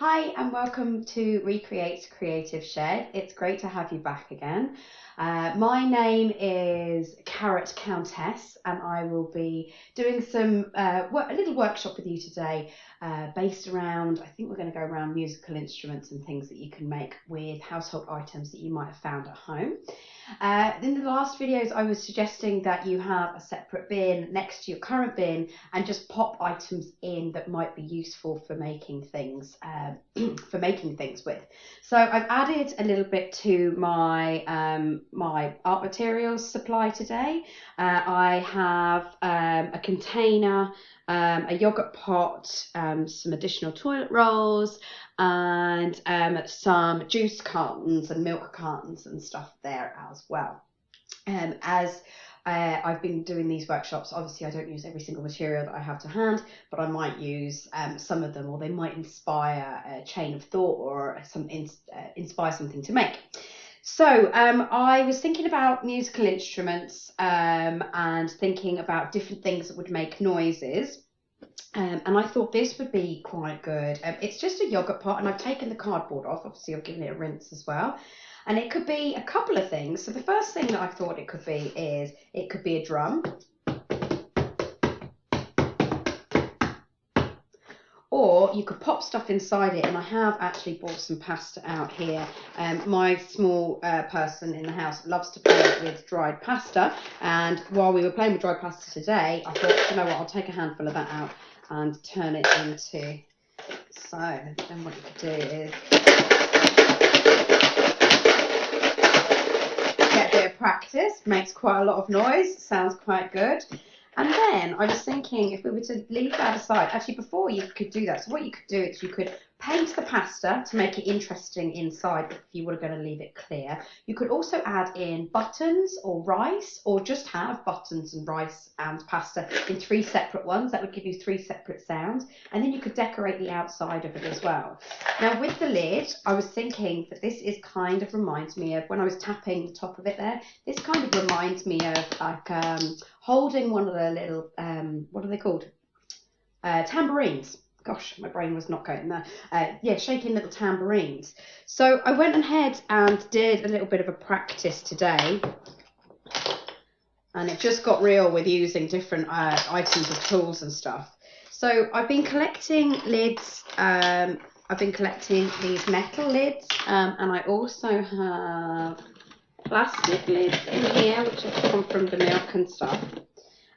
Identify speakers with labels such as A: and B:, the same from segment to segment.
A: Hi and welcome to Recreate's Creative Shed. It's great to have you back again. My name is Carrot Countess and I will be doing a little workshop with you today based around, I think we're going to go around musical instruments and things that you can make with household items that you might have found at home. In the last videos I was suggesting that you have a separate bin next to your current bin and just pop items in that might be useful for making things with. So I've added a little bit to my my art materials supply today. I have a container, a yogurt pot, some additional toilet rolls, and some juice cartons and milk cartons and stuff there as well. As I've been doing these workshops, obviously I don't use every single material that I have to hand, but I might use some of them, or they might inspire a chain of thought or inspire something to make. So I was thinking about musical instruments and thinking about different things that would make noises. And I thought this would be quite good. It's just a yogurt pot and I've taken the cardboard off. Obviously I've given it a rinse as well. And it could be a couple of things. So the first thing that I thought it could be is it could be a drum. Or you could pop stuff inside it, and I have actually bought some pasta out here. My small person in the house loves to play with dried pasta, and while we were playing with dried pasta today, I thought, you know what, I'll take a handful of that out and turn it into. So then what you could do is get a bit of practice, makes quite a lot of noise, sounds quite good. And then I was thinking, if we were to leave that aside, actually before you could do that, so what you could do is you could paint the pasta to make it interesting inside if you were going to leave it clear. You could also add in buttons or rice, or just have buttons and rice and pasta in 3 separate ones. That would give you 3 separate sounds. And then you could decorate the outside of it as well. Now with the lid, I was thinking that this is kind of reminds me of, when I was tapping the top of it there, this kind of reminds me of like holding one of the little, what are they called? Tambourines. Gosh, my brain was not going there. Yeah, shaking little tambourines. So I went ahead and did a little bit of a practice today. And it just got real with using different items of tools and stuff. So I've been collecting lids. I've been collecting these metal lids. And I also have plastic lids in here, which have come from the milk and stuff.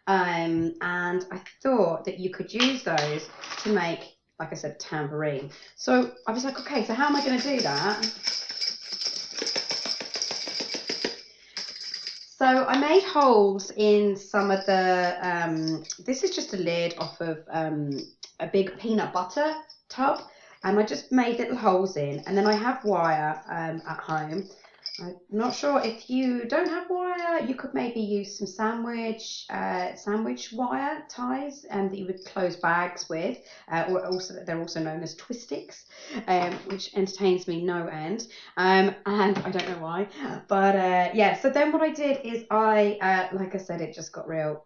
A: And I thought that you could use those to make, like I said, tambourine. So I was like, okay, so how am I going to do that? So I made holes in some of the, this is just a lid off of a big peanut butter tub. And I just made little holes in, and then I have wire at home. I'm not sure if you don't have wire, you could maybe use some sandwich wire ties that you would close bags with, or also they're also known as twisticks, which entertains me no end, and I don't know why, but yeah. So then what I did is like I said, it just got real.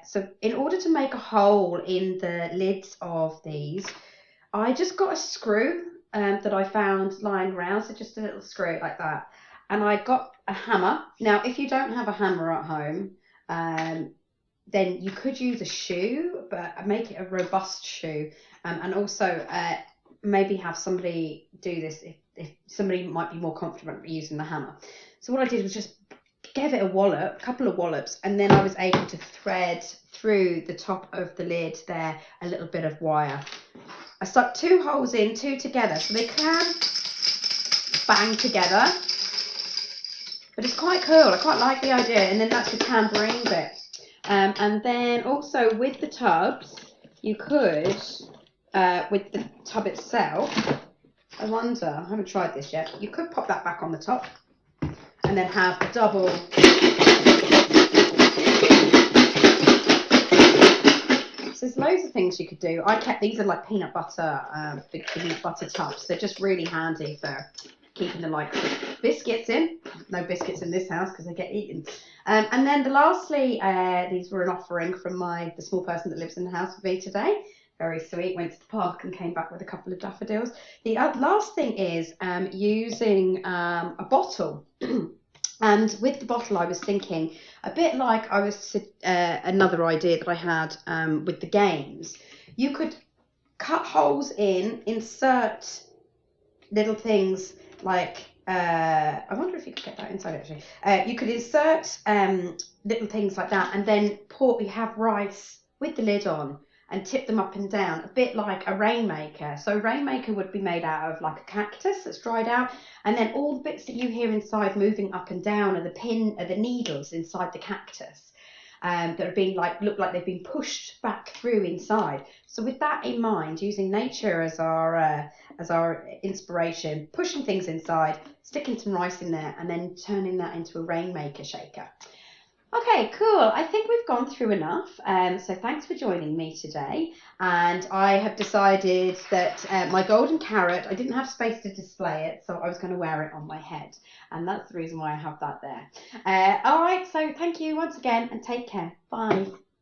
A: So in order to make a hole in the lids of these, I just got a screw that I found lying around, so just a little screw like that. And I got a hammer. Now, if you don't have a hammer at home, then you could use a shoe, but make it a robust shoe. And also maybe have somebody do this if somebody might be more confident using the hammer. So what I did was just gave it a couple of wallops, and then I was able to thread through the top of the lid there a little bit of wire. I stuck 2 holes in, 2 together, so they can bang together. But it's quite cool. I quite like the idea. And then that's the tambourine bit. And then also with the tubs, you could, with the tub itself, I wonder, I haven't tried this yet, you could pop that back on the top and then have a double. So there's loads of things you could do. These are like peanut butter, big peanut butter tubs. They're just really handy for keeping the likes of biscuits in. No biscuits in this house because they get eaten. And then lastly, these were an offering from the small person that lives in the house with me today. Very sweet. Went to the park and came back with a couple of daffodils. The last thing is using a bottle. And with the bottle, I was thinking a bit like I was another idea that I had with the games. You could cut holes in, insert little things like I wonder if you could get that inside actually. You could insert little things like that, and then you have rice with the lid on and tip them up and down, a bit like a rainmaker. So a rainmaker would be made out of like a cactus that's dried out, and then all the bits that you hear inside moving up and down are the needles inside the cactus. That are being look like they've been pushed back through inside. So with that in mind, using nature as our inspiration, pushing things inside, sticking some rice in there, and then turning that into a rainmaker shaker. Okay, cool. I think we've gone through enough. So thanks for joining me today. And I have decided that my golden carrot, I didn't have space to display it, so I was going to wear it on my head. And that's the reason why I have that there. All right, so thank you once again and take care. Bye.